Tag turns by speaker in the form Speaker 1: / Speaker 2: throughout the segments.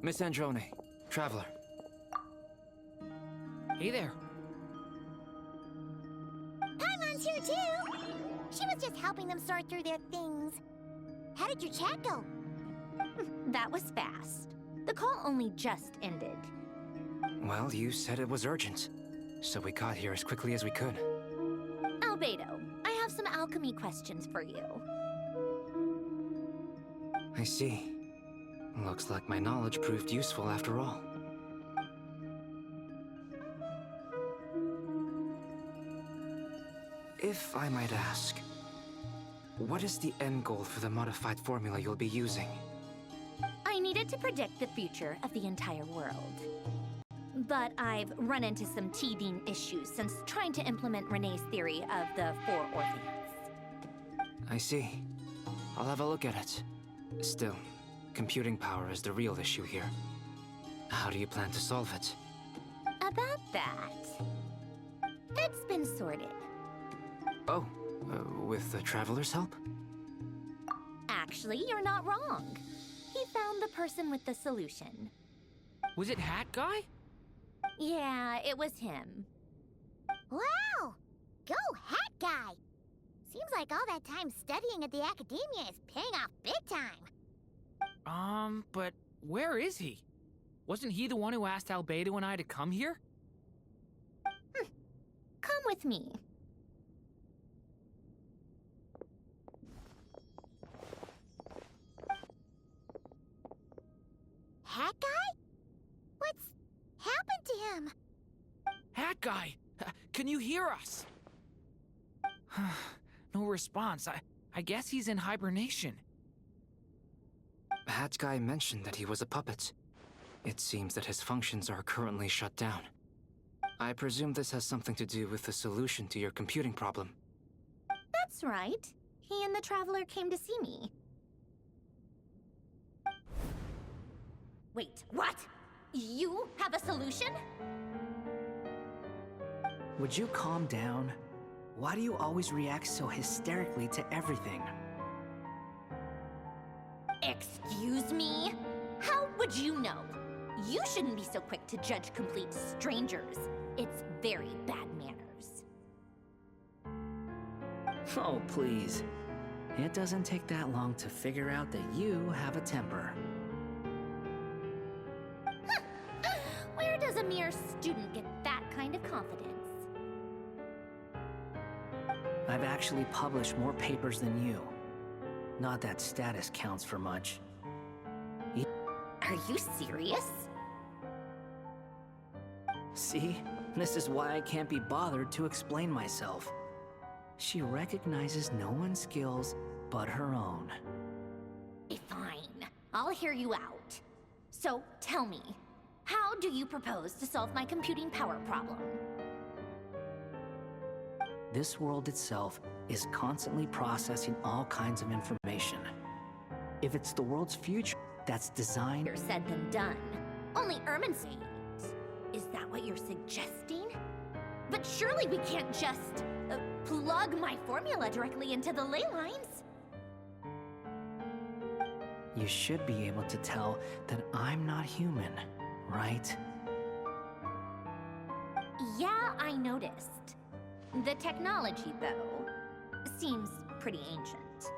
Speaker 1: Miss Androne, Traveler.
Speaker 2: Hey there.
Speaker 3: Paimon's here too! She was just helping them sort through their things. How did your chat go?
Speaker 4: That was fast. The call only just ended.
Speaker 1: Well, you said it was urgent, so we got here as quickly as we could.
Speaker 4: Albedo, I have some alchemy questions for you.
Speaker 1: I see. Looks like my knowledge proved useful after all. If I might ask, what is the end goal for the modified formula you'll be using?
Speaker 4: I needed to predict the future of the entire world. But I've run into some teething issues since trying to implement Renee's theory of the 4 orphans.
Speaker 1: I see. I'll have a look at it. Still, computing power is the real issue here. How do you plan to solve it?
Speaker 4: About that, it's been sorted.
Speaker 1: Oh, with the Traveler's help?
Speaker 4: Actually, you're not wrong. He found the person with the solution.
Speaker 2: Was it Hat Guy?
Speaker 4: Yeah, it was him.
Speaker 3: Wow! Go Hat Guy! Seems like all that time studying at the academia is paying off big time.
Speaker 2: But where is he? Wasn't he the one who asked Albedo and I to come here?
Speaker 4: Come with me.
Speaker 3: Hat Guy? What's happened to him?
Speaker 2: Hat Guy! Can you hear us? No response. I guess he's in hibernation.
Speaker 1: Hat Guy mentioned that he was a puppet. It seems that his functions are currently shut down. I presume this has something to do with the solution to your computing problem.
Speaker 4: That's right. He and the Traveler came to see me. Wait, what? You have a solution?
Speaker 5: Would you calm down? Why do you always react so hysterically to everything?
Speaker 4: Excuse me? How would you know? You shouldn't be so quick to judge complete strangers. It's very bad manners.
Speaker 5: Oh, please. It doesn't take that long to figure out that you have a temper.
Speaker 4: Where does a mere student get that kind of confidence?
Speaker 5: I've actually published more papers than you. Not that status counts for much.
Speaker 4: Are you serious?
Speaker 5: See? This is why I can't be bothered to explain myself. She recognizes no one's skills but her own.
Speaker 4: Fine. I'll hear you out. So, tell me, how do you propose to solve my computing power problem?
Speaker 5: This world itself is constantly processing all kinds of information. If it's the world's future that's designed...
Speaker 4: Easier said than done. Only Ermin said. Is that what you're suggesting? But surely we can't just plug my formula directly into the ley lines.
Speaker 5: You should be able to tell that I'm not human, right?
Speaker 4: Yeah, I noticed. The technology, though, seems pretty ancient.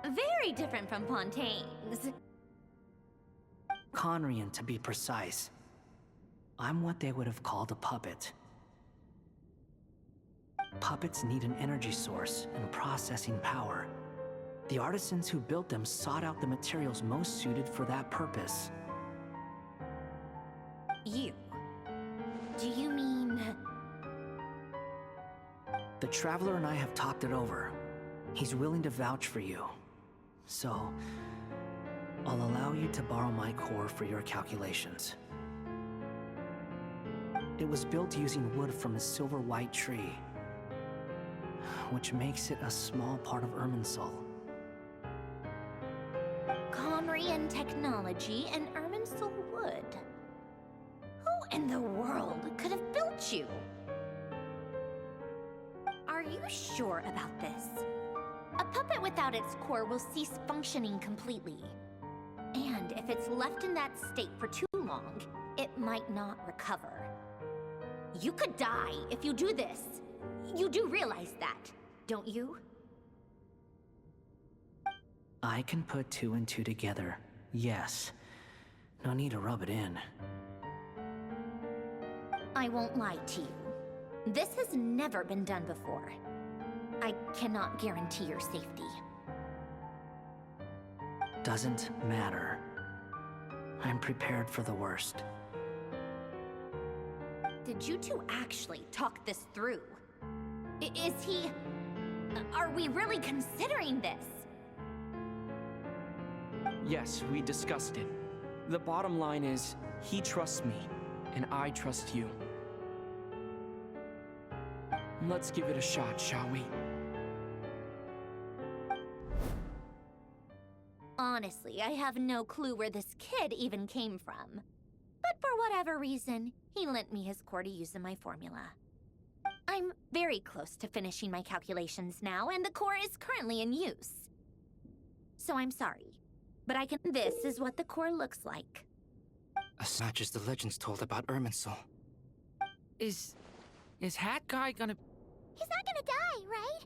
Speaker 4: Very different from Fontaine's.
Speaker 5: Conrian, to be precise. I'm what they would have called a puppet. Puppets need an energy source and processing power. The artisans who built them sought out the materials most suited for that purpose.
Speaker 4: You? Do you mean...
Speaker 5: The Traveler and I have talked it over. He's willing to vouch for you. So, I'll allow you to borrow my core for your calculations. It was built using wood from a silver-white tree, which makes it a small part of Irminsul.
Speaker 4: Comrian technology and Irminsul wood. Who in the world could have built you? Are you sure about this? A puppet without its core will cease functioning completely. And if it's left in that state for too long, it might not recover. You could die if you do this. You do realize that, don't you?
Speaker 5: I can put two and two together, yes. No need to rub it in.
Speaker 4: I won't lie to you. This has never been done before. I cannot guarantee your safety.
Speaker 5: Doesn't matter. I'm prepared for the worst.
Speaker 4: Did you two actually talk this through? Is he... Are we really considering this?
Speaker 6: Yes, we discussed it. The bottom line is, he trusts me, and I trust you. Let's give it a shot, shall we?
Speaker 4: Honestly, I have no clue where this kid even came from. But for whatever reason, he lent me his core to use in my formula. I'm very close to finishing my calculations now, and the core is currently in use. So I'm sorry, but This is what the core looks like.
Speaker 1: As much as the legends told about Irminsul.
Speaker 2: Is Hat Guy gonna...
Speaker 3: He's not gonna die, right?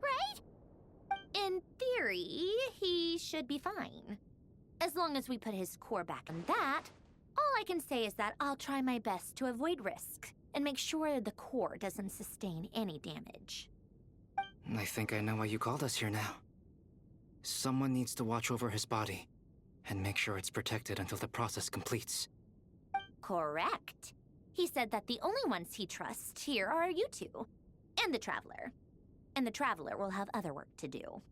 Speaker 3: Right?
Speaker 4: In theory, he should be fine. As long as we put his core back in that, all I can say is that I'll try my best to avoid risk and make sure the core doesn't sustain any damage.
Speaker 1: I think I know why you called us here now. Someone needs to watch over his body and make sure it's protected until the process completes.
Speaker 4: Correct. He said that the only ones he trusts here are you two, and the Traveler. And the Traveler will have other work to do.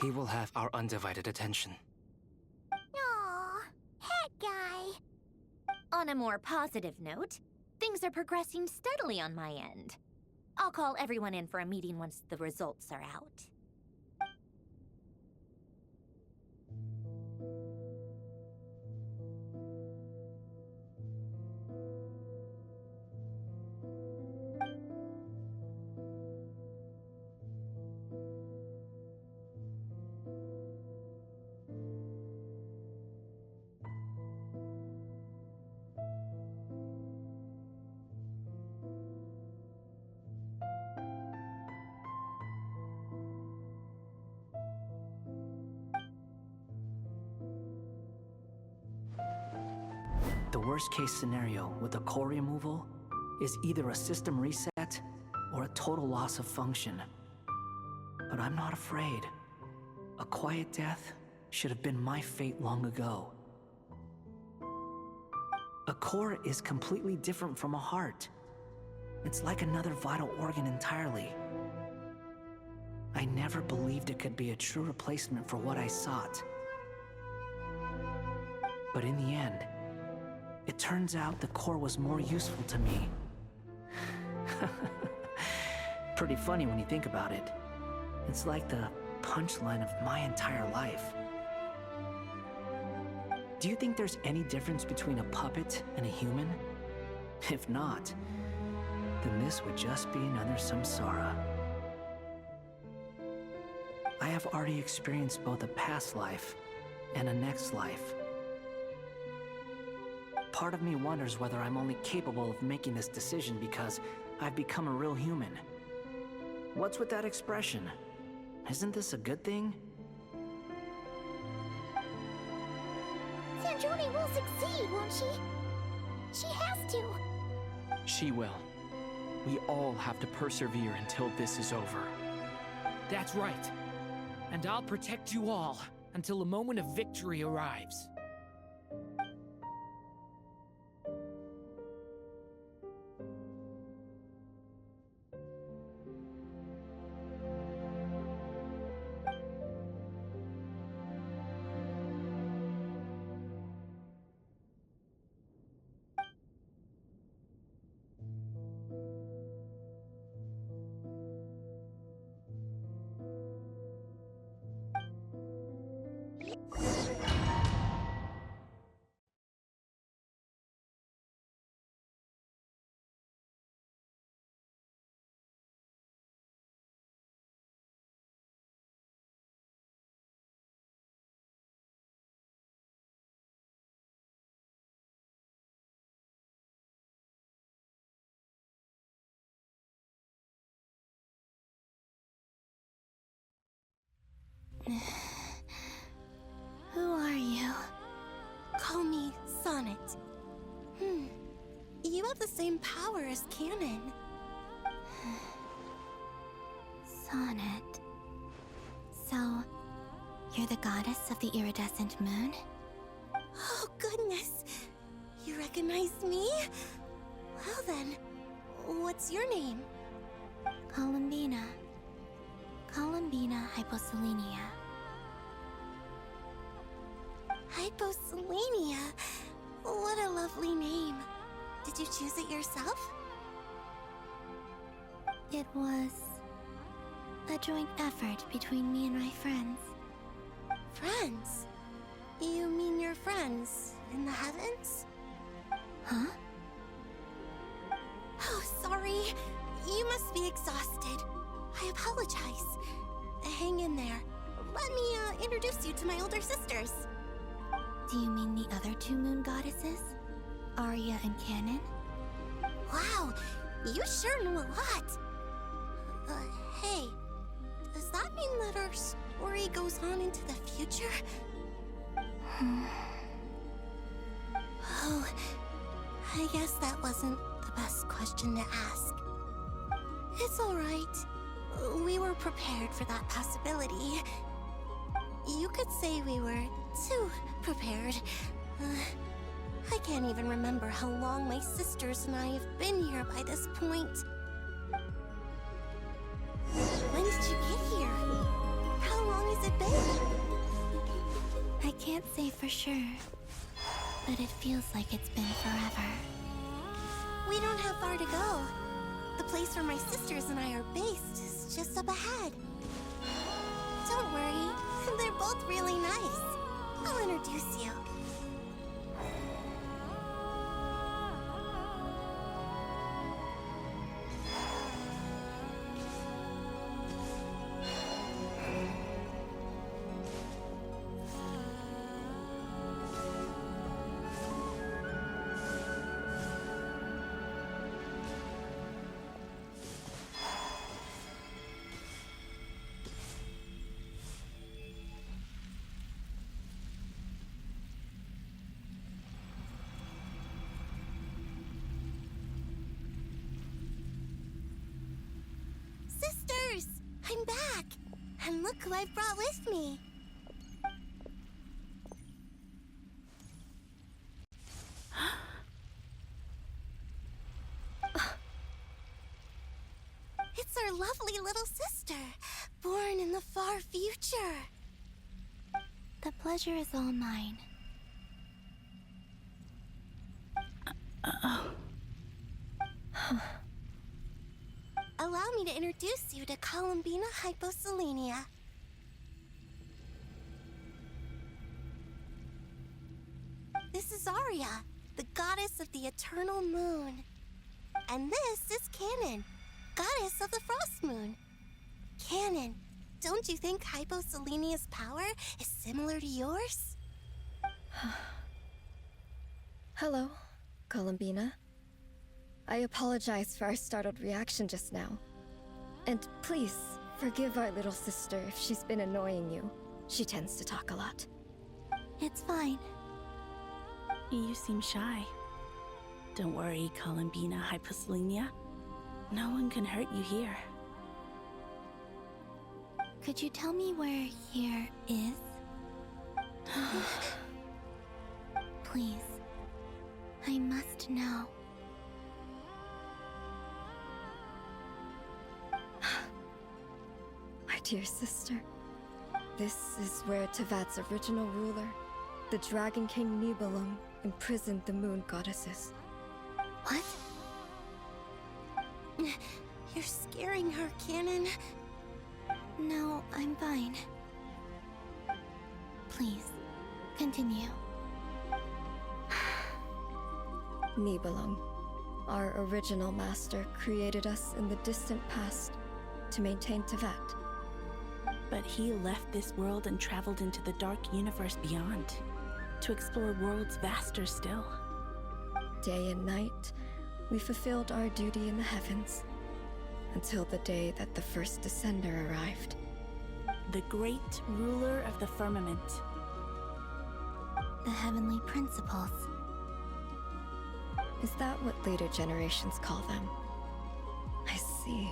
Speaker 1: He will have our undivided attention.
Speaker 3: Aw, Hat Guy.
Speaker 4: On a more positive note, things are progressing steadily on my end. I'll call everyone in for a meeting once the results are out.
Speaker 5: The worst-case scenario with the core removal is either a system reset or a total loss of function. But I'm not afraid. A quiet death should have been my fate long ago. A core is completely different from a heart. It's like another vital organ entirely. I never believed it could be a true replacement for what I sought. But in the end, it turns out the core was more useful to me. Pretty funny when you think about it. It's like the punchline of my entire life. Do you think there's any difference between a puppet and a human? If not, then this would just be another samsara. I have already experienced both a past life and a next life. Part of me wonders whether I'm only capable of making this decision because I've become a real human. What's with that expression? Isn't this a good thing?
Speaker 3: Sandrone will succeed, won't she? She has to.
Speaker 6: She will. We all have to persevere until this is over.
Speaker 2: That's right. And I'll protect you all until a moment of victory arrives.
Speaker 7: Who are you? Call me Sonnet. You have the same power as Canon.
Speaker 3: Sonnet. So, you're the goddess of the iridescent moon?
Speaker 7: Oh, goodness. You recognize me? Well then, what's your name?
Speaker 3: Columbina. Columbina Hyposelenia.
Speaker 7: Hyposelenia. What a lovely name. Did you choose it yourself?
Speaker 3: It was a joint effort between me and my friends.
Speaker 7: Friends? You mean your friends in the heavens?
Speaker 3: Huh?
Speaker 7: Oh, sorry. You must be exhausted. I apologize. Hang in there. Let me introduce you to my older sisters.
Speaker 3: Do you mean the other two moon goddesses? Arya and Canon?
Speaker 7: Wow, you sure know a lot. Hey, does that mean that our story goes on into the future? Oh, I guess that wasn't the best question to ask. It's alright. We were prepared for that possibility. You could say we were too prepared. I can't even remember how long my sisters and I have been here by this point. When did you get here? How long has it been?
Speaker 3: I can't say for sure, but it feels like it's been forever.
Speaker 7: We don't have far to go. The place where my sisters and I are based is just up ahead. Don't worry, they're both really nice. I'll introduce you. Sisters! I'm back! And look who I've brought with me! It's our lovely little sister, born in the far future.
Speaker 3: The pleasure is all mine.
Speaker 7: Allow me to introduce you to Columbina Hyposelenia. This is Arya, the goddess of the eternal moon. And this is Canon, goddess of the frost moon. Canon, don't you think Hyposelenia's power is similar to yours?
Speaker 8: Hello, Columbina. I apologize for our startled reaction just now. And please, forgive our little sister if she's been annoying you. She tends to talk a lot.
Speaker 3: It's fine.
Speaker 9: You seem shy. Don't worry, Columbina Hyposelenia. No one can hurt you here.
Speaker 7: Could you tell me where here is? Please. I must know.
Speaker 8: My dear sister, this is where Tevat's original ruler, the Dragon King Nibelung, imprisoned the moon goddesses.
Speaker 7: What? You're scaring her, Canon. No, I'm fine. Please, continue.
Speaker 8: Nibelung, our original master, created us in the distant past to maintain Tevat.
Speaker 9: But he left this world and traveled into the dark universe beyond, to explore worlds vaster still.
Speaker 8: Day and night, we fulfilled our duty in the heavens, until the day that the first Descender arrived.
Speaker 9: The great ruler of the firmament.
Speaker 7: The heavenly principles.
Speaker 8: Is that what later generations call them? I see.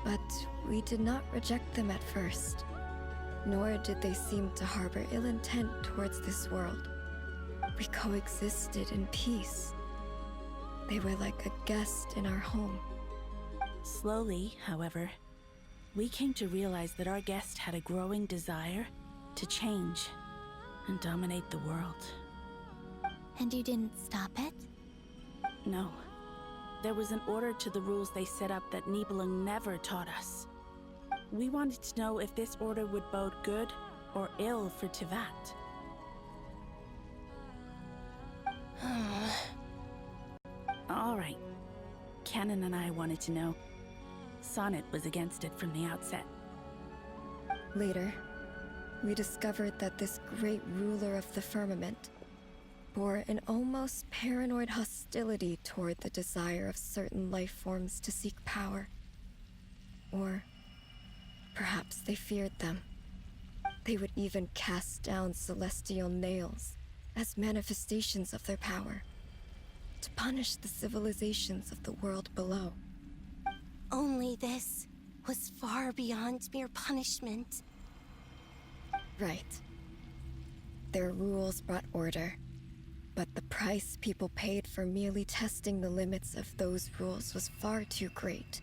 Speaker 8: But we did not reject them at first, nor did they seem to harbor ill intent towards this world. We coexisted in peace. They were like a guest in our home.
Speaker 9: Slowly, however, we came to realize that our guest had a growing desire to change and dominate the world.
Speaker 7: And you didn't stop it?
Speaker 9: No. There was an order to the rules they set up that Nibelung never taught us. We wanted to know if this order would bode good or ill for Tevat. All right. Canon and I wanted to know. Sonnet was against it from the outset.
Speaker 8: Later, we discovered that this great ruler of the firmament bore an almost paranoid hostility toward the desire of certain life forms to seek power. Or perhaps they feared them. They would even cast down celestial nails as manifestations of their power, to punish the civilizations of the world below.
Speaker 7: Only this was far beyond mere punishment.
Speaker 8: Right. Their rules brought order, but the price people paid for merely testing the limits of those rules was far too great.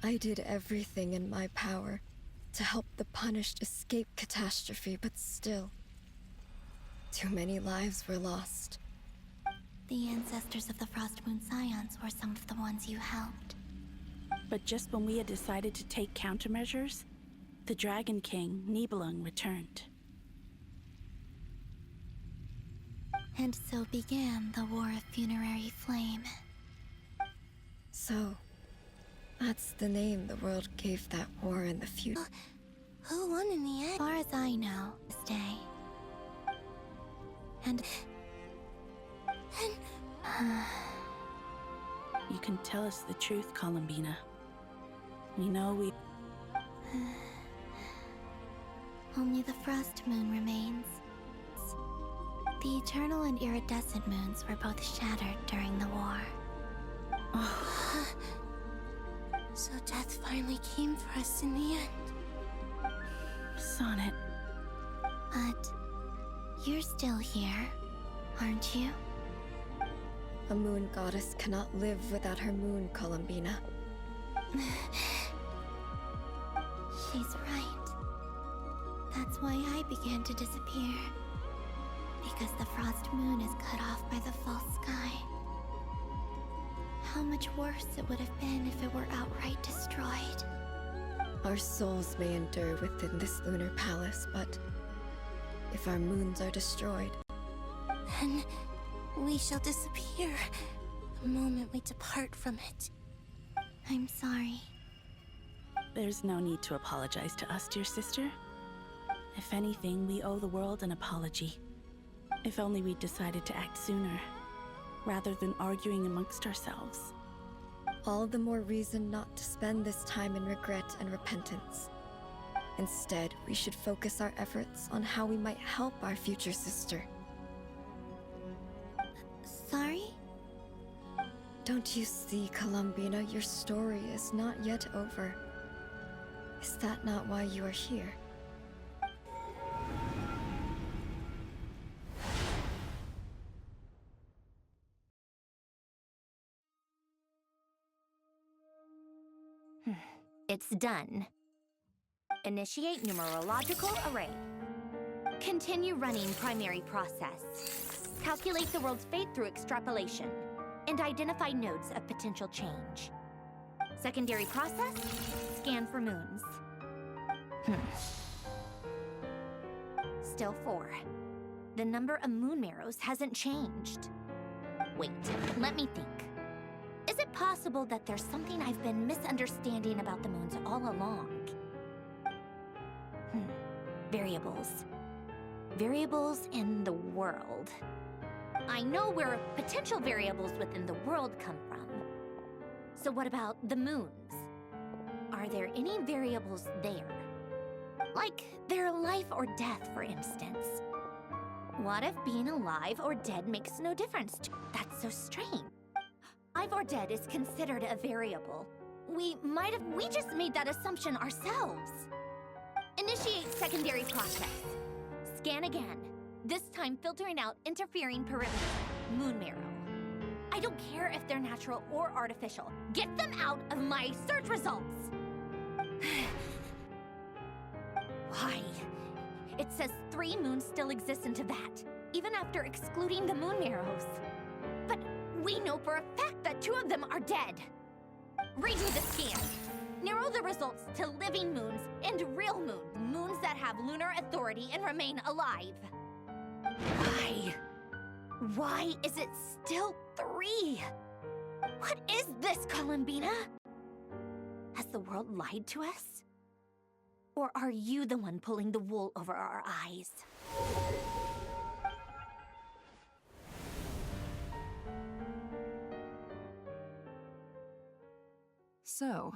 Speaker 8: I did everything in my power to help the punished escape catastrophe, but still, too many lives were lost.
Speaker 7: The ancestors of the Frost Moon Scions were some of the ones you helped.
Speaker 9: But just when we had decided to take countermeasures, the Dragon King, Nibelung, returned.
Speaker 7: And so began the War of Funerary Flame.
Speaker 8: So, that's the name the world gave that war in the future.
Speaker 7: Who won in the end? As far as I know, this day. And...
Speaker 9: You can tell us the truth, Columbina. We know we...
Speaker 7: Only the Frost Moon remains. The eternal and iridescent moons were both shattered during the war. So death finally came for us in the end.
Speaker 9: Sonnet.
Speaker 7: But you're still here, aren't you?
Speaker 8: A moon goddess cannot live without her moon, Columbina.
Speaker 7: She's right. That's why I began to disappear. Because the Frost Moon is cut off by the false sky. How much worse it would have been if it were outright destroyed.
Speaker 8: Our souls may endure within this lunar palace, but if our moons are destroyed,
Speaker 7: then we shall disappear the moment we depart from it. I'm sorry.
Speaker 9: There's no need to apologize to us, dear sister. If anything, we owe the world an apology. If only we'd decided to act sooner, rather than arguing amongst ourselves.
Speaker 8: all the more reason not to spend this time in regret and repentance. Instead, we should focus our efforts on how we might help our future sister. Don't you see, Columbina, your story is not yet over. Is that not why you are here?
Speaker 4: It's done. Initiate numerological array. Continue running primary process. Calculate the world's fate through extrapolation. And identify nodes of potential change. Secondary process, scan for moons. Still 4. The number of moon marrows hasn't changed. Wait, let me think. Is it possible that there's something I've been misunderstanding about the moons all along? Variables. Variables in the world. I know where potential variables within the world come from. So what about the moons? Are there any variables there? Like their life or death, for instance. What if being alive or dead makes no difference? That's so strange. Alive or dead is considered a variable. We just made that assumption ourselves. Initiate secondary process. Scan again. This time filtering out interfering perimeter, moon marrow. I don't care if they're natural or artificial. Get them out of my search results! Why? It says 3 moons still exist in Teyvat, even after excluding the moon marrows. But we know for a fact that 2 of them are dead. Redo the scan. Narrow the results to living moons and real moons. Moons that have lunar authority and remain alive. Why? Why is it still 3? What is this, Columbina? Has the world lied to us? Or are you the one pulling the wool over our eyes?
Speaker 10: So,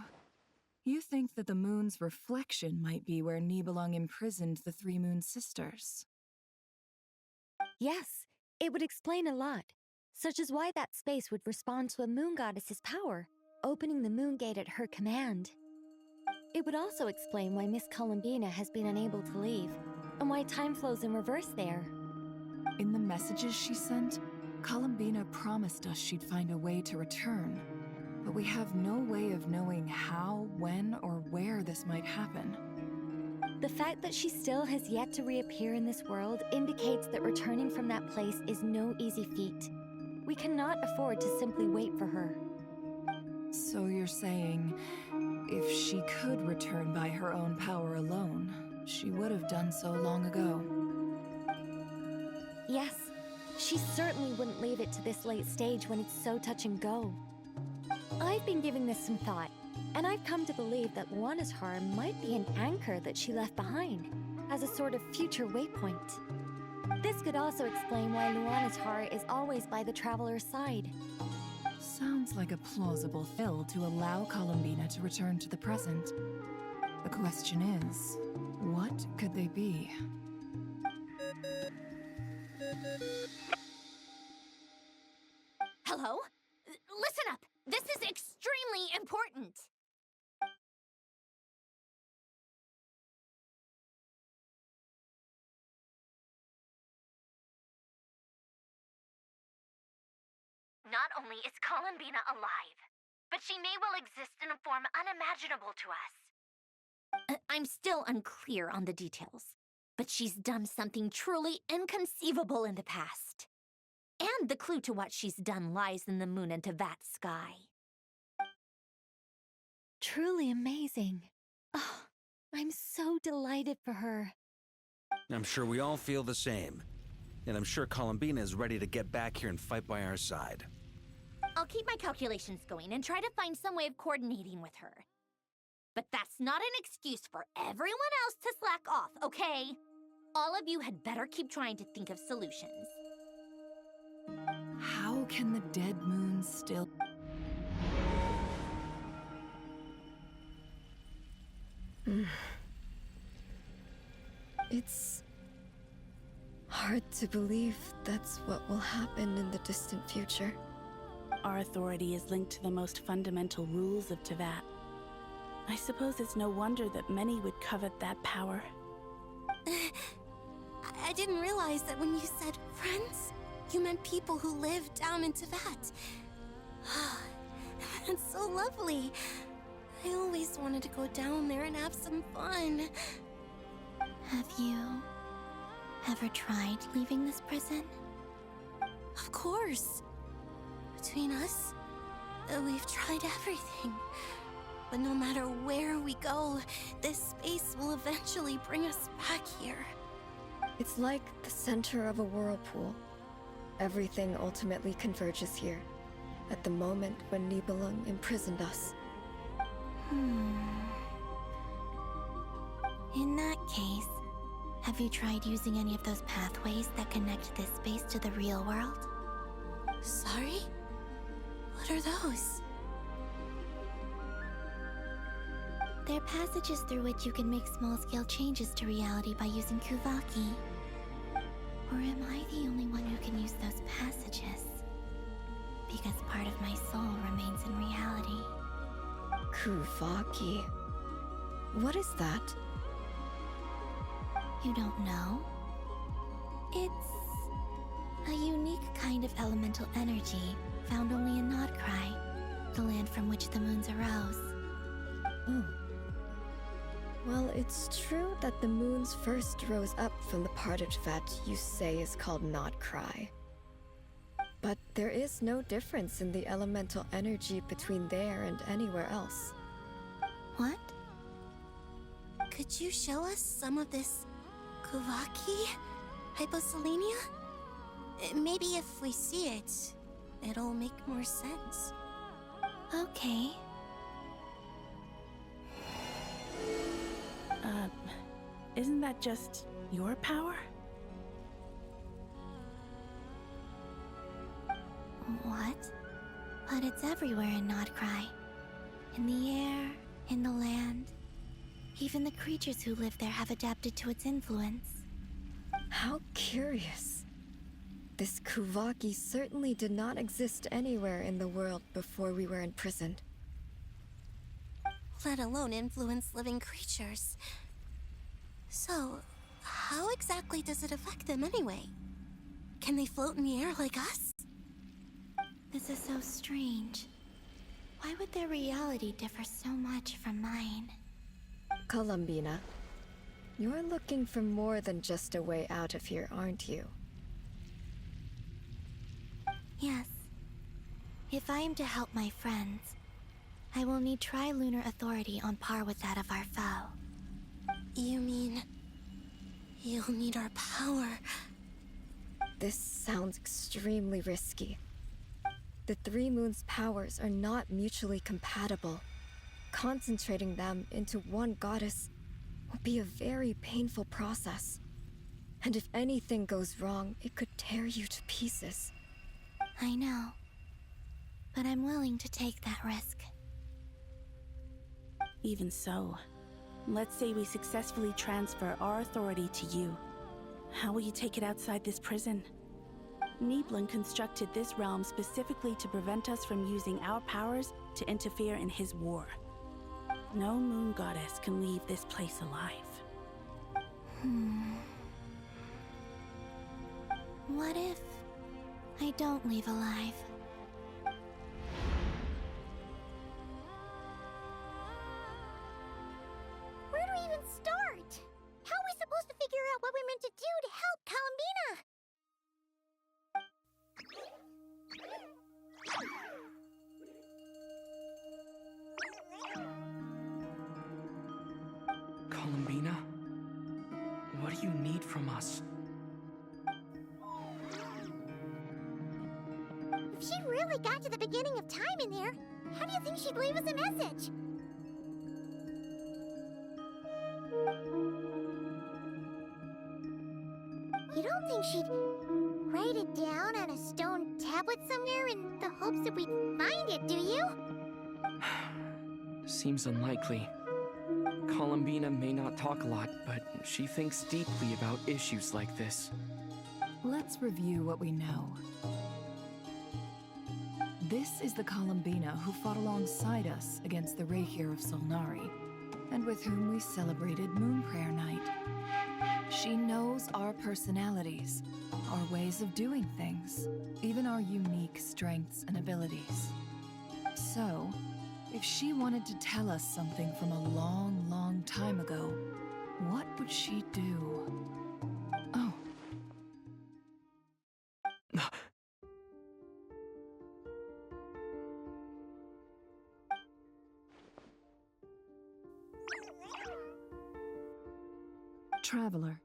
Speaker 10: you think that the moon's reflection might be where Nibelung imprisoned the 3 Moon Sisters?
Speaker 11: Yes, it would explain a lot, such as why that space would respond to a moon goddess's power, opening the moon gate at her command. It would also explain why Miss Columbina has been unable to leave, and why time flows in reverse there.
Speaker 10: In the messages she sent, Columbina promised us she'd find a way to return, but we have no way of knowing how, when, or where this might happen.
Speaker 11: The fact that she still has yet to reappear in this world indicates that returning from that place is no easy feat. We cannot afford to simply wait for her.
Speaker 10: So you're saying, if she could return by her own power alone, she would have done so long ago.
Speaker 11: Yes, she certainly wouldn't leave it to this late stage when it's so touch and go. I've been giving this some thought, and I've come to believe that Luana's Har might be an anchor that she left behind, as a sort of future waypoint. This could also explain why Luana's Har is always by the Traveler's side.
Speaker 10: Sounds like a plausible fill to allow Columbina to return to the present. The question is, what could they be?
Speaker 4: Hello? Listen up! This is extremely important! Not only is Columbina alive, but she may well exist in a form unimaginable to us. I'm still unclear on the details, but she's done something truly inconceivable in the past. And the clue to what she's done lies in the moon and Teyvat sky.
Speaker 11: Truly amazing. Oh, I'm so delighted for her.
Speaker 12: I'm sure we all feel the same. And I'm sure Columbina is ready to get back here and fight by our side.
Speaker 4: I'll keep my calculations going and try to find some way of coordinating with her. But that's not an excuse for everyone else to slack off, okay? All of you had better keep trying to think of solutions.
Speaker 10: How can the dead moon still...
Speaker 8: It's hard to believe that's what will happen in the distant future.
Speaker 9: Our authority is linked to the most fundamental rules of Teyvat. I suppose it's no wonder that many would covet that power.
Speaker 7: I didn't realize that when you said friends, you meant people who live down in Teyvat. That's so lovely. I always wanted to go down there and have some fun.
Speaker 3: Have you ever tried leaving this prison?
Speaker 7: Of course. Between us, we've tried everything. But no matter where we go, this space will eventually bring us back here.
Speaker 8: It's like the center of a whirlpool. Everything ultimately converges here, at the moment when Nibelung imprisoned us.
Speaker 3: In that case, have you tried using any of those pathways that connect this space to the real world?
Speaker 7: Sorry? What are those?
Speaker 3: They're passages through which you can make small-scale changes to reality by using Kuvaki. Or am I the only one who can use those passages? Because part of my soul remains in reality.
Speaker 8: Kuvaki. What is that?
Speaker 3: You don't know? It's a unique kind of elemental energy found only in Nodcry, the land from which the moons arose.
Speaker 8: Oh. Well, it's true that the moons first rose up from the part of Teyvat you say is called Nodcry. But there is no difference in the elemental energy between there and anywhere else.
Speaker 3: What?
Speaker 7: Could you show us some of this Kuvaki? Hyposelenia? Maybe if we see it, it'll make more sense.
Speaker 3: Okay.
Speaker 9: Isn't that just your power?
Speaker 3: What? But it's everywhere in Nodcry. In the air, in the land. Even the creatures who live there have adapted to its influence.
Speaker 8: How curious. This Kuvaki certainly did not exist anywhere in the world before we were imprisoned.
Speaker 7: Let alone influence living creatures. So, how exactly does it affect them anyway? Can they float in the air like us?
Speaker 3: This is so strange. Why would their reality differ so much from mine?
Speaker 8: Columbina, you're looking for more than just a way out of here, aren't you?
Speaker 3: Yes. If I am to help my friends, I will need tri-lunar authority on par with that of our foe.
Speaker 7: You mean... you'll need our power?
Speaker 8: This sounds extremely risky. The Three Moons' powers are not mutually compatible. Concentrating them into one goddess will be a very painful process. And if anything goes wrong, it could tear you to pieces.
Speaker 3: I know. But I'm willing to take that risk.
Speaker 9: Even so, let's say we successfully transfer our authority to you. How will you take it outside this prison? Nibelung constructed this realm specifically to prevent us from using our powers to interfere in his war. No moon goddess can leave this place alive.
Speaker 3: What if I don't leave alive? Where do we even start? How are we supposed to figure out what we're meant to do to help Columbina?
Speaker 6: Columbina? What do you need from us?
Speaker 3: If she really got to the beginning of time in there, how do you think she'd leave us a message? You don't think she'd write it down on a stone tablet somewhere in the hopes that we'd find it, do you?
Speaker 6: Seems unlikely. Columbina may not talk a lot, but she thinks deeply about issues like this.
Speaker 10: Let's review what we know. This is the Columbina who fought alongside us against the Rahir of Solnari, and with whom we celebrated Moon Prayer Night. She knows our personalities, our ways of doing things, even our unique strengths and abilities. So, if she wanted to tell us something from a long, long time ago, what would she do? Oh. Traveler,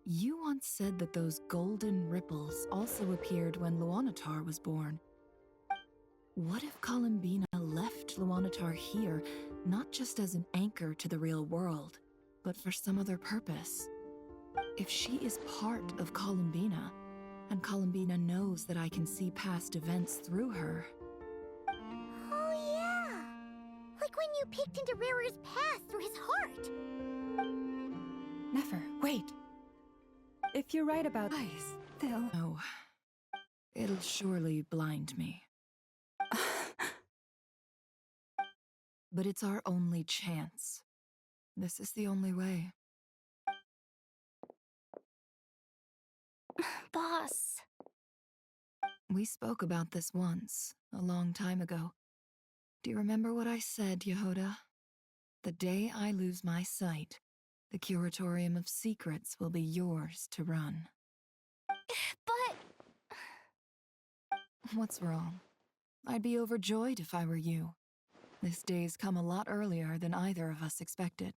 Speaker 10: you once said that those golden ripples also appeared when Luanatar was born. What if Columbina left Luanatar here, not just as an anchor to the real world, but for some other purpose? If she is part of Columbina, and Columbina knows that I can see past events through her...
Speaker 7: Oh yeah! Like when you peeked into Rare's past through his heart!
Speaker 10: Never, wait!
Speaker 13: If you're right about
Speaker 10: eyes,
Speaker 13: they'll...
Speaker 10: No. It'll surely blind me. But it's our only chance. This is the only way.
Speaker 11: Boss.
Speaker 10: We spoke about this once, a long time ago. Do you remember what I said, Yehoda? The day I lose my sight, the Curatorium of Secrets will be yours to run.
Speaker 11: But...
Speaker 10: What's wrong? I'd be overjoyed if I were you. This day's come a lot earlier than either of us expected.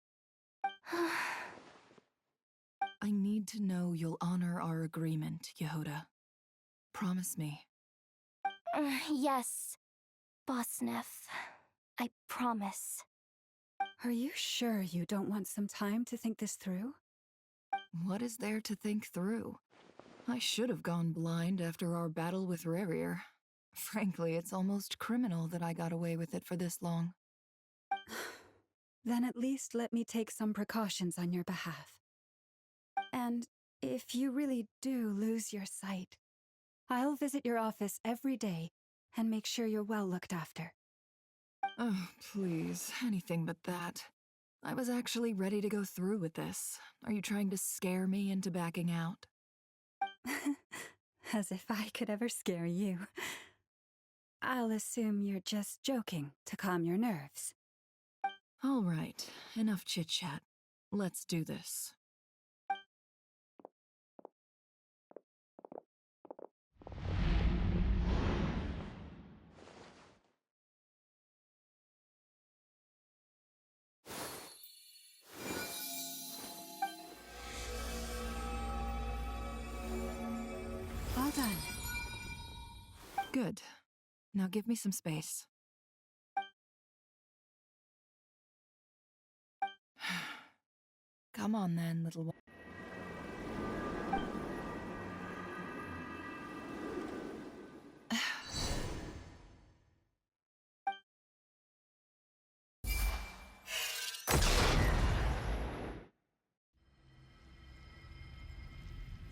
Speaker 10: I need to know you'll honor our agreement, Yehoda. Promise me.
Speaker 11: Yes, Boss Neff. I promise.
Speaker 13: Are you sure you don't want some time to think this through?
Speaker 10: What is there to think through? I should have gone blind after our battle with Rerir. Frankly, it's almost criminal that I got away with it for this long.
Speaker 13: Then at least let me take some precautions on your behalf. And if you really do lose your sight, I'll visit your office every day and make sure you're well looked after.
Speaker 10: Oh, please, anything but that. I was actually ready to go through with this. Are you trying to scare me into backing out?
Speaker 13: As if I could ever scare you. I'll assume you're just joking to calm your nerves.
Speaker 10: All right, enough chit-chat. Let's do this.
Speaker 13: All done.
Speaker 10: Good. Now give me some space. Come on then, little one.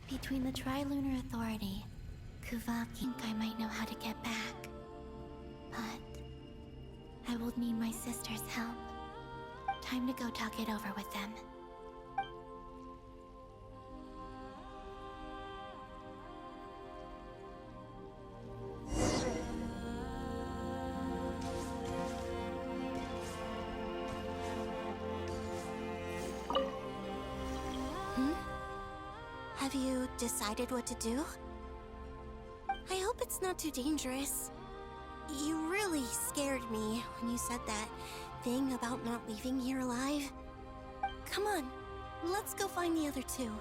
Speaker 3: Between the Trilunar Authority, Kuvak think I might know how to get back. But I will need my sister's help. Time to go talk it over with them.
Speaker 7: Have you decided what to do? I hope it's not too dangerous. You really scared me when you said that thing about not leaving here alive. Come on, let's go find the other two.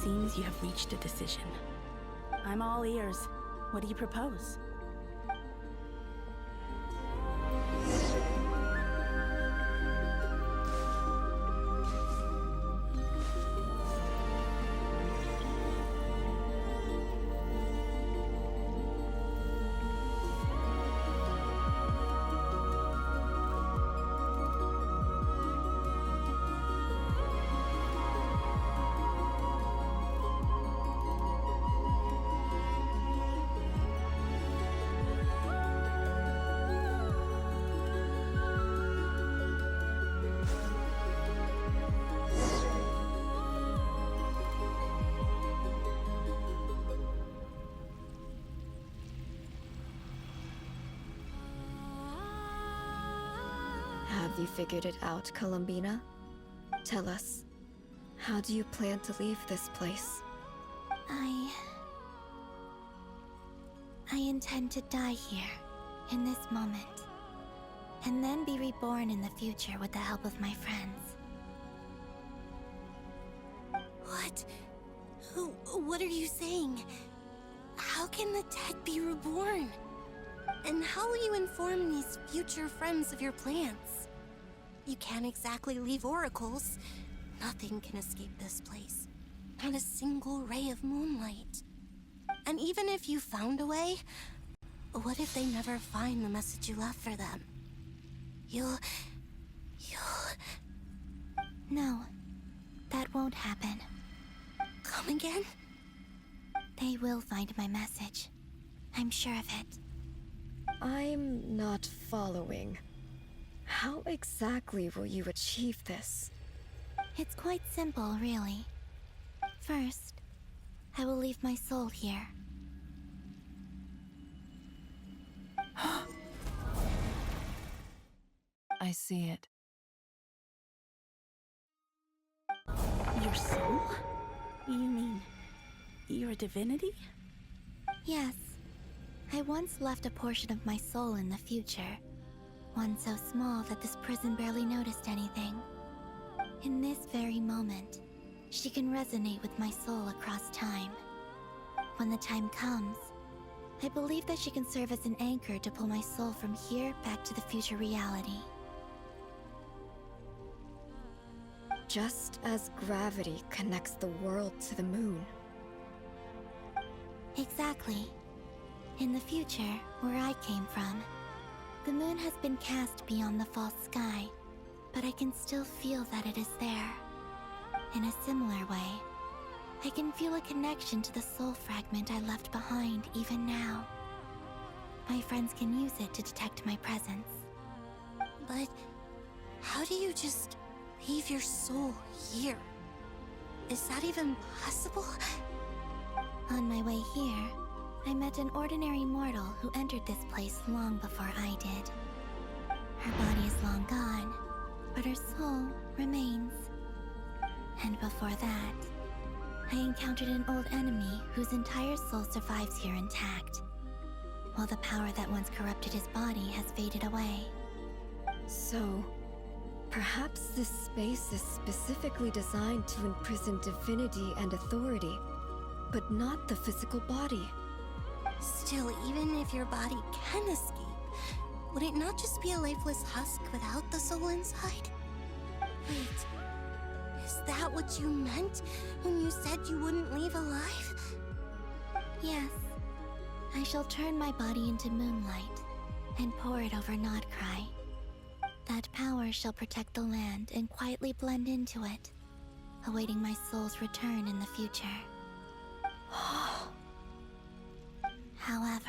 Speaker 9: Seems you have reached a decision. I'm all ears. What do you propose?
Speaker 8: Have you figured it out, Columbina? Tell us, how do you plan to leave this place?
Speaker 3: I intend to die here, in this moment, and then be reborn in the future with the help of my friends.
Speaker 7: What? What are you saying? How can the dead be reborn? And how will you inform these future friends of your plans? You can't exactly leave oracles. Nothing can escape this place. Not a single ray of moonlight. And even if you found a way, what if they never find the message you left for them? You'll...
Speaker 3: No, that won't happen.
Speaker 7: Come again?
Speaker 3: They will find my message. I'm sure of it.
Speaker 8: I'm not following. How exactly will you achieve this?
Speaker 3: It's quite simple, really. First, I will leave my soul here.
Speaker 10: I see it.
Speaker 9: Your soul? You mean you're a divinity?
Speaker 3: Yes. I once left a portion of my soul in the future. One so small that this prison barely noticed anything. In this very moment, she can resonate with my soul across time. When the time comes, I believe that she can serve as an anchor to pull my soul from here back to the future reality.
Speaker 8: Just as gravity connects the world to the moon.
Speaker 3: Exactly. In the future, where I came from, the moon has been cast beyond the false sky, but I can still feel that it is there. In a similar way, I can feel a connection to the soul fragment I left behind even now. My friends can use it to detect my presence.
Speaker 7: But how do you just leave your soul here? Is that even possible?
Speaker 3: On my way here, I met an ordinary mortal who entered this place long before I did. Her body is long gone, but her soul remains. And before that, I encountered an old enemy whose entire soul survives here intact, while the power that once corrupted his body has faded away.
Speaker 8: So, perhaps this space is specifically designed to imprison divinity and authority, but not the physical body.
Speaker 7: Still, even if your body can escape, would it not just be a lifeless husk without the soul inside? Wait, is that what you meant when you said you wouldn't leave alive?
Speaker 3: Yes. I shall turn my body into moonlight and pour it over Nodcry. That power shall protect the land and quietly blend into it, awaiting my soul's return in the future. However,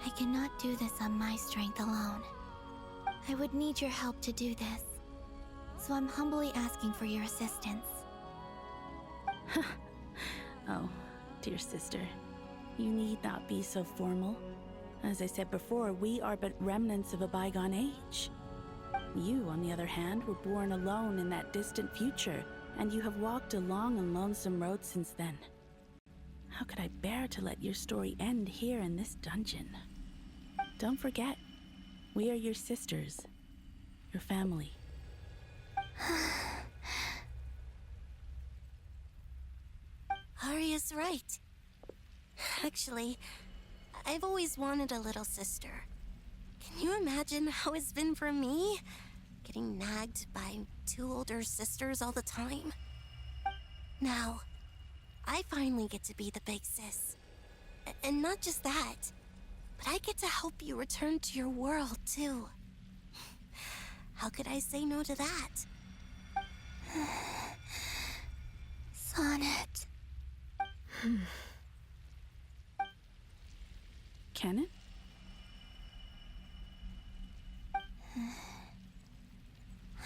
Speaker 3: I cannot do this on my strength alone. I would need your help to do this, so I'm humbly asking for your assistance.
Speaker 9: Oh, dear sister, you need not be so formal. As I said before, we are but remnants of a bygone age. You, on the other hand, were born alone in that distant future, and you have walked a long and lonesome road since then. How could I bear to let your story end here in this dungeon? Don't forget, we are your sisters, your family.
Speaker 7: Arya's right. Actually, I've always wanted a little sister. Can you imagine how it's been for me? Getting nagged by two older sisters all the time. Now, I finally get to be the big sis. And not just that, but I get to help you return to your world, too. How could I say no to that?
Speaker 3: Sonnet.
Speaker 9: Canon?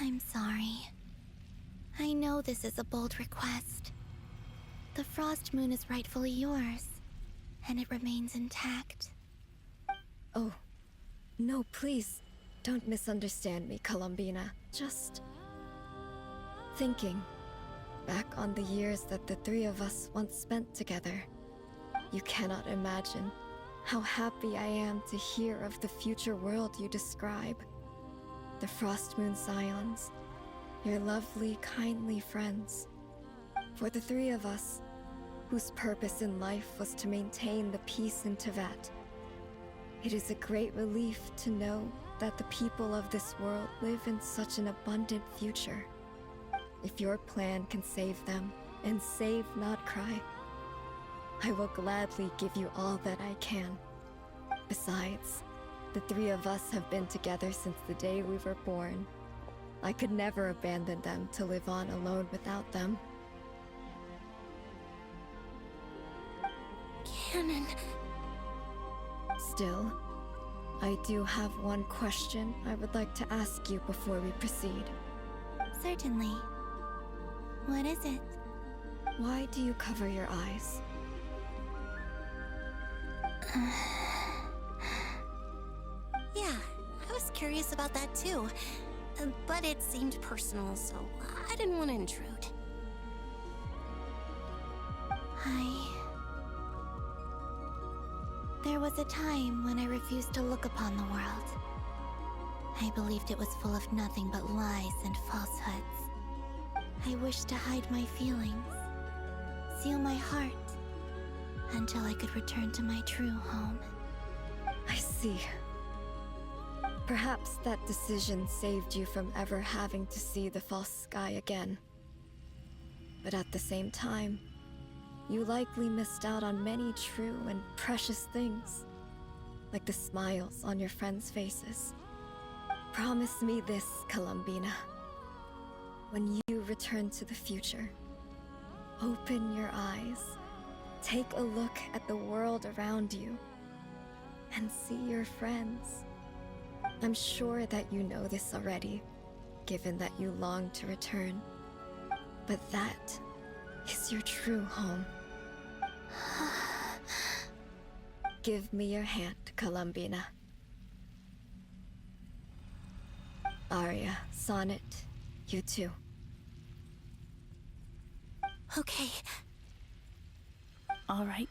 Speaker 3: I'm sorry. I know this is a bold request. The Frost Moon is rightfully yours, and it remains intact.
Speaker 8: Oh, no, please. Don't misunderstand me, Columbina. Just thinking back on the years that the three of us once spent together. You cannot imagine how happy I am to hear of the future world you describe. The Frost Moon Scions, your lovely, kindly friends. For the three of us, whose purpose in life was to maintain the peace in Tevat, it is a great relief to know that the people of this world live in such an abundant future. If your plan can save them, and save, not cry, I will gladly give you all that I can. Besides, the three of us have been together since the day we were born. I could never abandon them to live on alone without them.
Speaker 7: Canon.
Speaker 8: Still, I do have one question I would like to ask you before we proceed.
Speaker 3: Certainly. What is it?
Speaker 8: Why do you cover your eyes?
Speaker 7: Yeah, I was curious about that too. But it seemed personal, so I didn't want to intrude.
Speaker 3: There was a time when I refused to look upon the world. I believed it was full of nothing but lies and falsehoods. I wished to hide my feelings, seal my heart, until I could return to my true home.
Speaker 8: I see. Perhaps that decision saved you from ever having to see the false sky again. But at the same time, you likely missed out on many true and precious things, like the smiles on your friends' faces. Promise me this, Columbina. When you return to the future, open your eyes, take a look at the world around you, and see your friends. I'm sure that you know this already, given that you long to return. But that is your true home. Give me your hand, Columbina. Arya, Sonnet, you too.
Speaker 7: Okay.
Speaker 9: All right.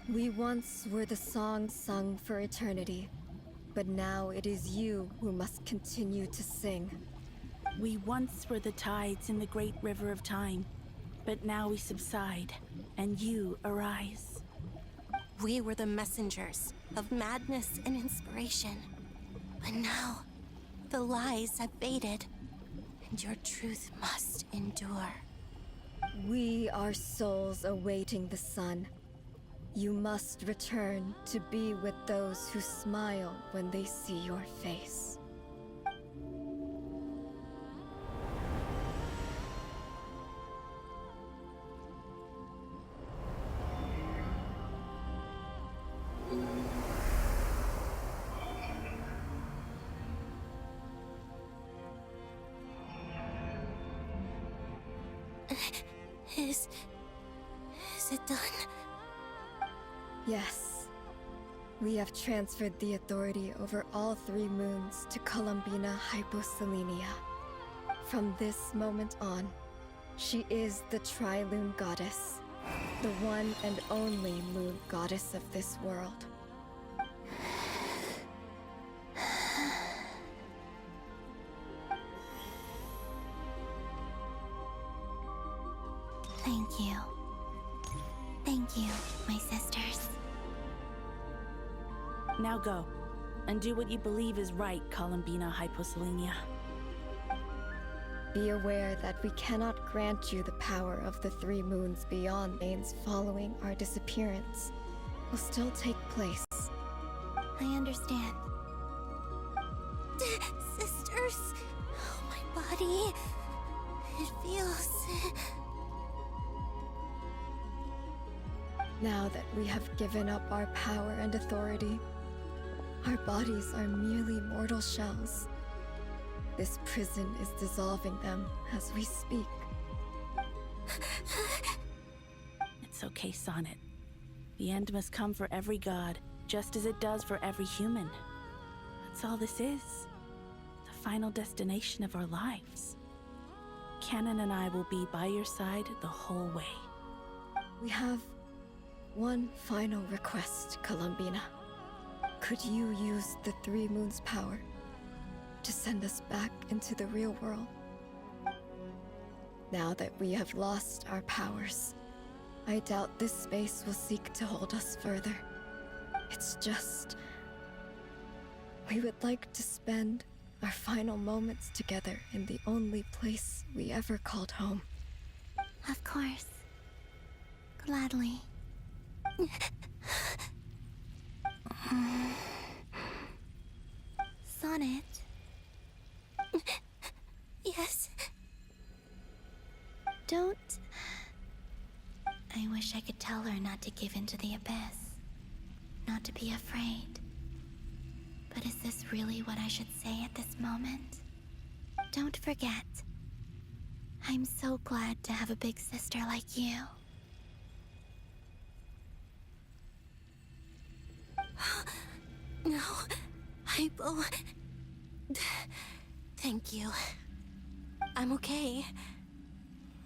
Speaker 8: We once were the songs sung for eternity, but now it is you who must continue to sing.
Speaker 9: We once were the tides in the great river of time, but now we subside, and you arise.
Speaker 7: We were the messengers of madness and inspiration. But now, the lies have faded, and your truth must endure.
Speaker 8: We are souls awaiting the sun. You must return to be with those who smile when they see your face.
Speaker 7: Is it done?
Speaker 8: Yes. We have transferred the authority over all three moons to Columbina Hyposelenia. From this moment on, she is the Tri-Lune Goddess, the one and only moon goddess of this world.
Speaker 3: Thank you. Thank you, my sisters.
Speaker 9: Now go, and do what you believe is right, Columbina Hyposelenia.
Speaker 8: Be aware that we cannot grant you the power of the three moons beyond names following our disappearance. Will still take place.
Speaker 3: I understand.
Speaker 7: Sisters, oh, my body. It feels.
Speaker 8: Now that we have given up our power and authority, our bodies are merely mortal shells. This prison is dissolving them as we speak.
Speaker 9: It's okay, Sonnet. The end must come for every god, just as it does for every human. That's all this is. The final destination of our lives. Canon and I will be by your side the whole way.
Speaker 8: We have one final request, Columbina. Could you use the Three Moons' power to send us back into the real world? Now that we have lost our powers, I doubt this space will seek to hold us further. It's just... we would like to spend our final moments together in the only place we ever called home.
Speaker 3: Of course. Gladly. Sonnet?
Speaker 7: Yes?
Speaker 3: Don't... I wish I could tell her not to give in to the abyss. Not to be afraid. But is this really what I should say at this moment? Don't forget. I'm so glad to have a big sister like you.
Speaker 7: No, Hypo. Thank you. I'm okay.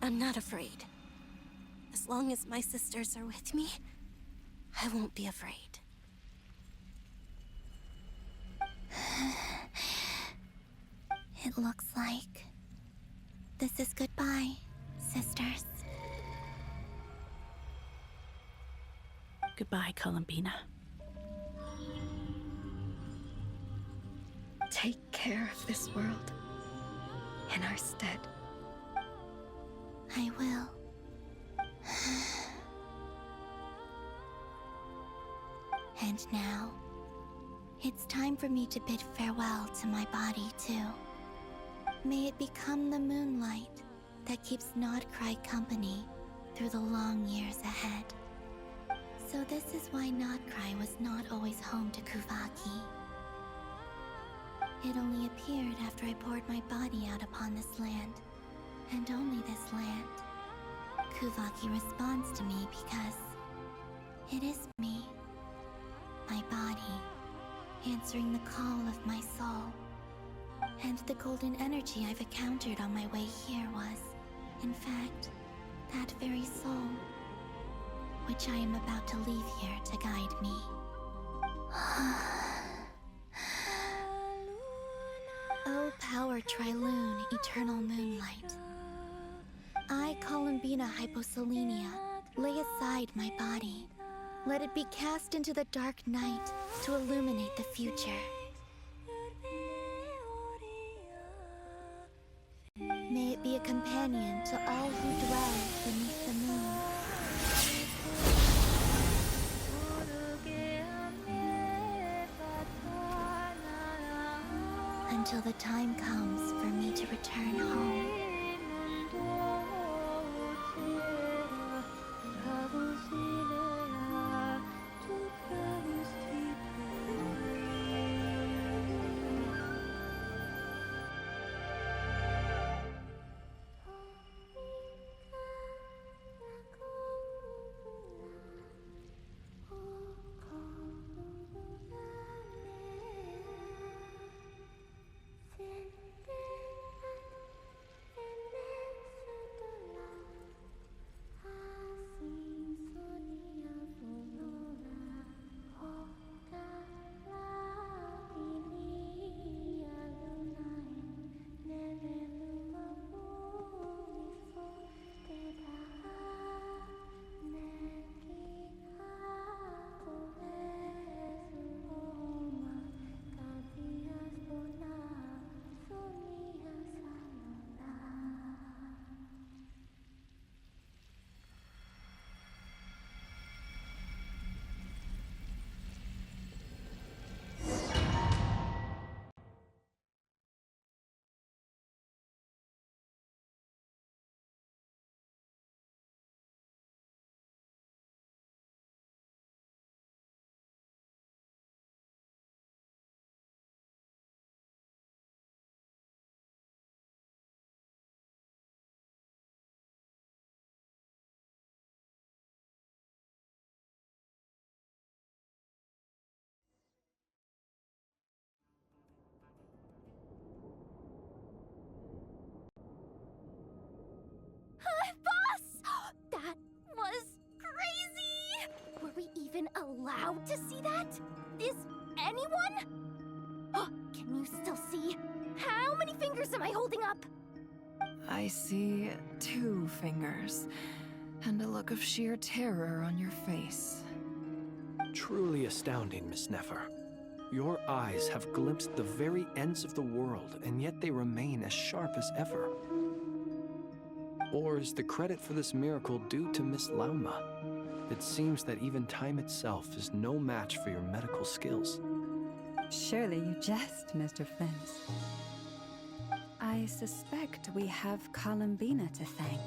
Speaker 7: I'm not afraid. As long as my sisters are with me, I won't be afraid.
Speaker 3: It looks like this is goodbye, sisters.
Speaker 9: Goodbye, Columbina.
Speaker 8: Take care of this world in our stead.
Speaker 3: I will. And now, it's time for me to bid farewell to my body, too. May it become the moonlight that keeps Nodcry company through the long years ahead. So this is why Nodcry was not always home to Kuvaki. It only appeared after I poured my body out upon this land, and only this land. Kuvaki responds to me because it is me, my body, answering the call of my soul. And the golden energy I've encountered on my way here was, in fact, that very soul, which I am about to leave here to guide me. O power Triloon, eternal moonlight. I, Columbina Hyposelenia, lay aside my body. Let it be cast into the dark night to illuminate the future. May it be a companion to all who dwell beneath the moon. Until the time comes for me to return home.
Speaker 4: anyone? Can you still see? How many fingers am I holding up?
Speaker 10: I see 2 fingers, and a look of sheer terror on your face.
Speaker 14: Truly astounding, Miss Nefer. Your eyes have glimpsed the very ends of the world, and yet they remain as sharp as ever. Or is the credit for this miracle due to Miss Lauma? It seems that even time itself is no match for your medical skills.
Speaker 13: Surely you jest, Mr. Flint. I suspect we have Columbina to thank.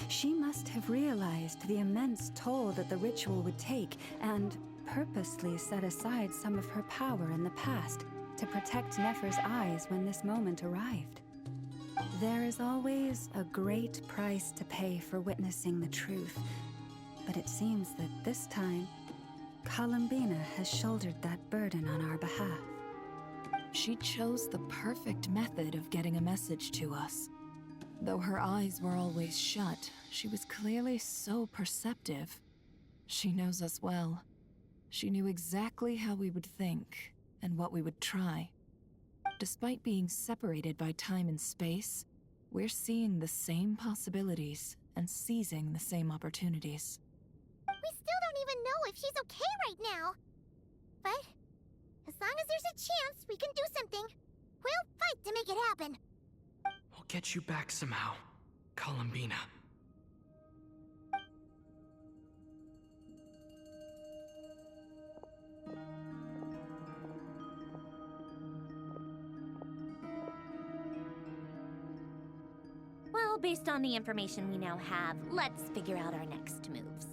Speaker 13: She must have realized the immense toll that the ritual would take and purposely set aside some of her power in the past to protect Nefer's eyes when this moment arrived. There is always a great price to pay for witnessing the truth, but it seems that this time, Columbina has shouldered that burden on our behalf.
Speaker 10: She chose the perfect method of getting a message to us. Though her eyes were always shut, she was clearly so perceptive. She knows us well. She knew exactly how we would think and what we would try. Despite being separated by time and space, we're seeing the same possibilities and seizing the same opportunities.
Speaker 7: We still don't even know if she's okay right now. But as long as there's a chance we can do something, we'll fight to make it happen.
Speaker 6: We'll get you back somehow, Columbina.
Speaker 4: Well, based on the information we now have, let's figure out our next moves.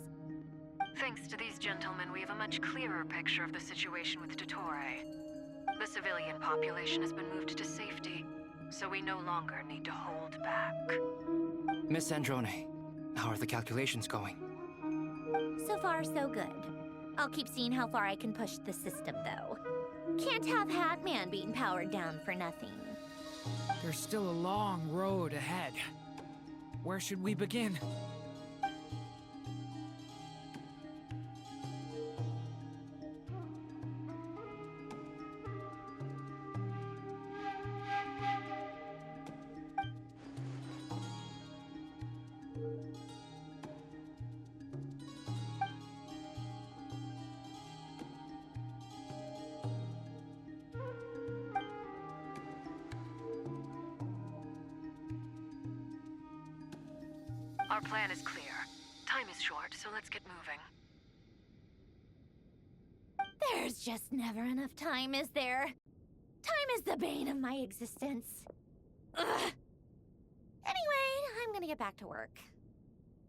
Speaker 15: Thanks to these gentlemen, we have a much clearer picture of the situation with Dottore. The civilian population has been moved to safety, so we no longer need to hold back.
Speaker 1: Miss Androne, how are the calculations going?
Speaker 4: So far, so good. I'll keep seeing how far I can push the system, though. Can't have Hatman being powered down for nothing.
Speaker 2: There's still a long road ahead. Where should we begin?
Speaker 15: Our plan is clear. Time is short, so let's get moving.
Speaker 4: There's just never enough time, is there? Time is the bane of my existence. Ugh. Anyway, I'm gonna get back to work.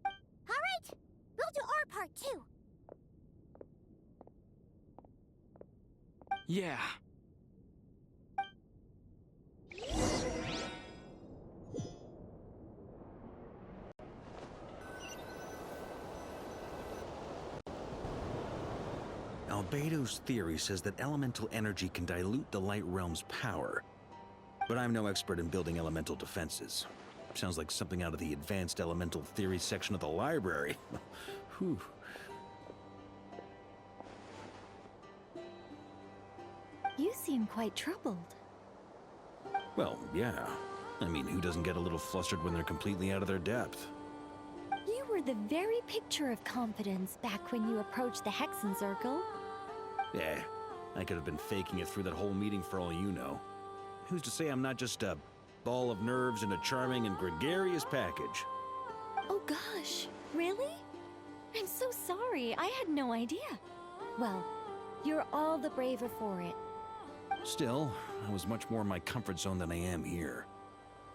Speaker 7: All right, we'll do our part too.
Speaker 6: Yeah.
Speaker 12: Albedo's theory says that elemental energy can dilute the light realm's power. But I'm no expert in building elemental defenses. Sounds like something out of the advanced elemental theory section of the library. Whew.
Speaker 11: You seem quite troubled.
Speaker 12: Well, yeah. I mean, who doesn't get a little flustered when they're completely out of their depth?
Speaker 11: You were the very picture of confidence back when you approached the Hexen Circle.
Speaker 12: Yeah, I could have been faking it through that whole meeting for all you know. Who's to say I'm not just a ball of nerves in a charming and gregarious package?
Speaker 11: Oh gosh, really? I'm so sorry, I had no idea. Well, you're all the braver for it.
Speaker 12: Still, I was much more in my comfort zone than I am here.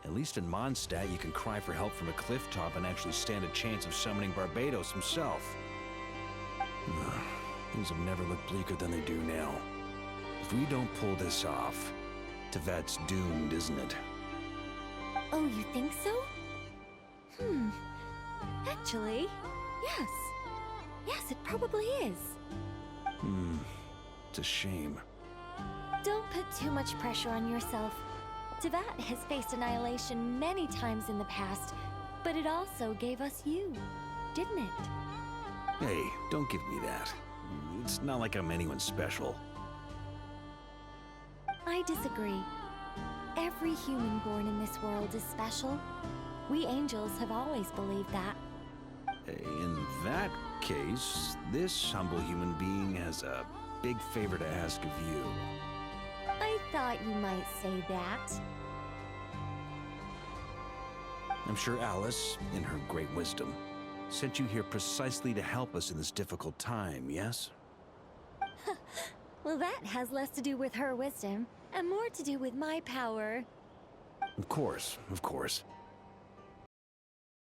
Speaker 12: At least in Mondstadt, you can cry for help from a cliff top and actually stand a chance of summoning Barbados himself. Things have never looked bleaker than they do now. If we don't pull this off, Tevat's doomed, isn't it?
Speaker 11: Oh, you think so? Actually, yes. Yes, it probably is.
Speaker 12: It's a shame.
Speaker 11: Don't put too much pressure on yourself. Tevat has faced annihilation many times in the past, but it also gave us you, didn't it?
Speaker 12: Hey, don't give me that. It's not like I'm anyone special.
Speaker 11: I disagree. Every human born in this world is special. We angels have always believed that.
Speaker 12: In that case, this humble human being has a big favor to ask of you.
Speaker 11: I thought you might say that.
Speaker 12: I'm sure Alice, in her great wisdom, sent you here precisely to help us in this difficult time, yes?
Speaker 11: Well, that has less to do with her wisdom, and more to do with my power.
Speaker 12: Of course, of course.